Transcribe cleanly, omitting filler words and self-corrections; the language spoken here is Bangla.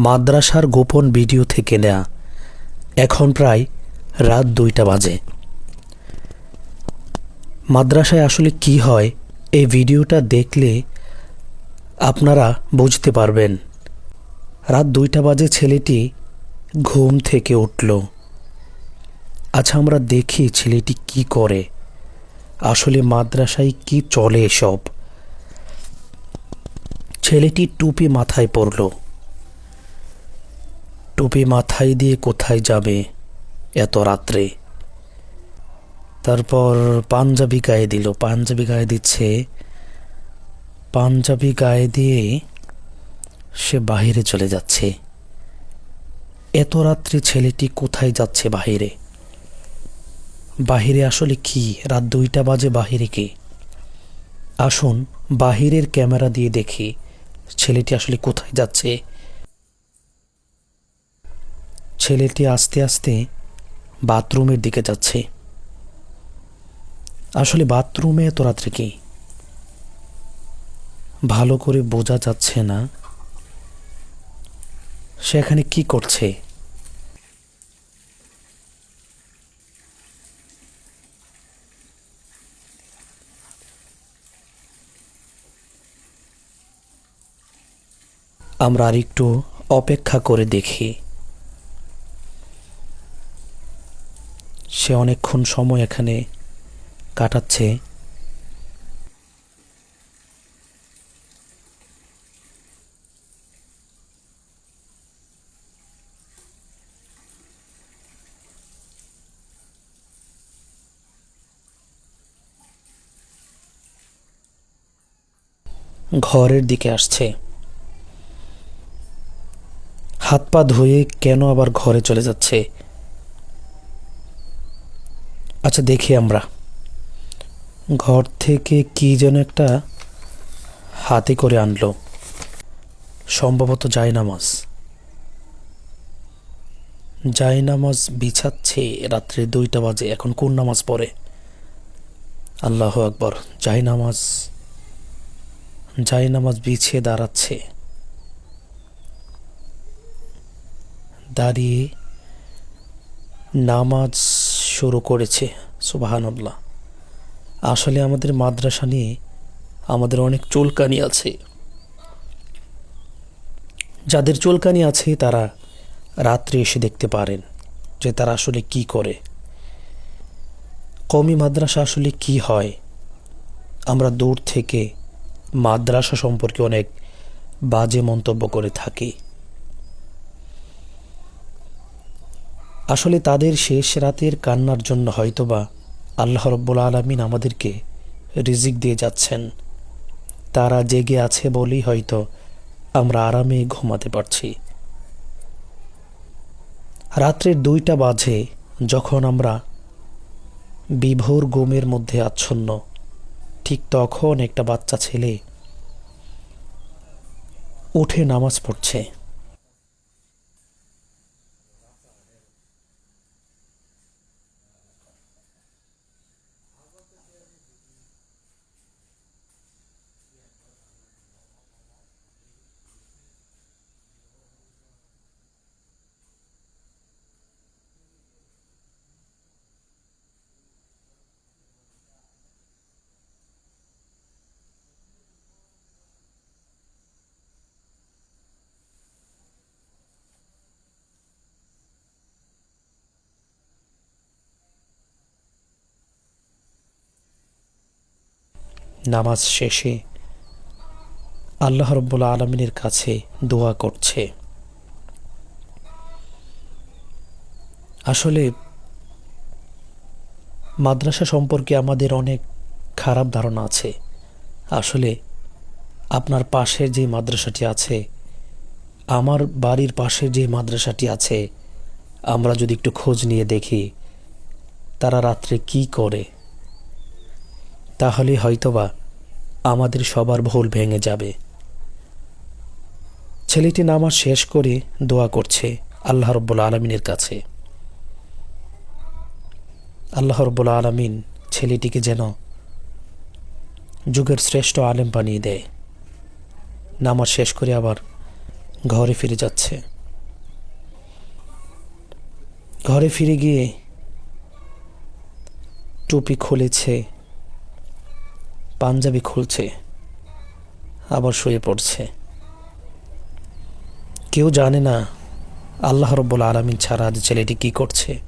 মাদ্রাসার গোপন ভিডিও থেকে নেয়া। এখন প্রায় রাত 2টা বাজে। মাদ্রাসায় আসলে কি হয় এই ভিডিওটা দেখলে আপনারা বুঝতে পারবেন। রাত 2টা বাজে ছেলেটি ঘুম থেকে উঠল। আচ্ছা, আমরা দেখি ছেলেটি কি করে, আসলে মাদ্রাসায় কি চলে এসব। ছেলেটি টুপি মাথায় পরল। টুপি মাথায় দিয়ে কোথায় যাবে এত রাত্রে? তারপর পাঞ্জাবি গায়ে দিল। পাঞ্জাবি গায়ে দিচ্ছে, পাঞ্জাবি গায়ে দিয়ে সে বাহিরে চলে যাচ্ছে। এত রাত্রে ছেলেটি কোথায় যাচ্ছে? বাহিরে। বাহিরে আসলে কি? রাত 2টা বাজে, বাহিরে কি? আসুন বাহিরের ক্যামেরা দিয়ে দেখি ছেলেটি আসলে কোথায় যাচ্ছে। ছেলেটি আস্তে আস্তে বাথরুমের দিকে যাচ্ছে। আসলে বাথরুমে এত রাত্রে কি ভালো করে বোঝা যাচ্ছে না। সে এখানে কি করছে? আমরা আরেকটু অপেক্ষা করে দেখি। সে অনেকক্ষণ সময় এখানে কাটাচ্ছে। ঘরের দিকে আসছে। হাত পা ধুয়ে কেন আবার ঘরে চলে যাচ্ছে? আচ্ছা, দেখি আমরা। ঘর থেকে কি যেন একটা হাতে করে আনলো, সম্ভবত জায়নামাজ। জায়নামাজ বিছাচ্ছে। রাত্রে 2টা বাজে, এখন কোন নামাজ পড়ে? আল্লাহু আকবার। জায়নামাজ জায়নামাজ বিছিয়ে দাঁড়াচ্ছে। দাঁড়িয়ে নামাজ শুরু করেছে। সুবহানাল্লাহ। আসলে আমাদের মাদ্রাসা নিয়ে আমাদের অনেক চুলকানি আছে। যাদের চুলকানি আছে তারা রাত্রে এসে দেখতে পারেন যে তারা আসলে কি করে। কওমি মাদ্রাসা আসলে কি হয়। আমরা দূর থেকে মাদ্রাসা সম্পর্কে অনেক বাজে মন্তব্য করে থাকি। আসলে তাদের শেষ রাতের কান্নার জন্য হয়তোবা আল্লাহ রাব্বুল আলামিন আমাদেরকে রিজিক দিয়ে যাচ্ছেন। তারা জেগে আছে বলেই হয়তো আমরা আরামে ঘুমাতে পারছি। রাত্রের 2টা বাজে যখন আমরা বিভোর ঘুমের মধ্যে আচ্ছন্ন, ঠিক তখন একটা বাচ্চা ছেলে উঠে নামাজ পড়ছে। নামাজ শেষে আল্লাহ রাব্বুল আলামিনের কাছে দোয়া করছে। আসলে মাদ্রাসা সম্পর্কে আমাদের অনেক খারাপ ধারণা আছে। আসলে আপনার পাশের যে মাদ্রাসাটি আছে, আমার বাড়ির পাশের যে মাদ্রাসাটি আছে, আমরা যদি একটু খোঁজ নিয়ে দেখি তারা রাত্রে কি করে, তাহলে হয়তোবা আমাদের সবার ভুল ভেঙে যাবে। ছেলেটি নামাজ শেষ করে দোয়া করছে আল্লাহ রাব্বুল আলামিনের কাছে। আল্লাহ রাব্বুল আলামিন ছেলেটিকে যেন যুগের শ্রেষ্ঠ আলেম বানিয়ে দেয়। নামাজ শেষ করে আবার ঘরে ফিরে যাচ্ছে। ঘরে ফিরে গিয়ে টুপি খুলেছে, পাঞ্জাবি খুলছে, আবার শুয়ে পড়ছে। কেউ জানে না আল্লাহ রব্বুল আলামিন ছাড়া আজ ছেলেটি কি করছে।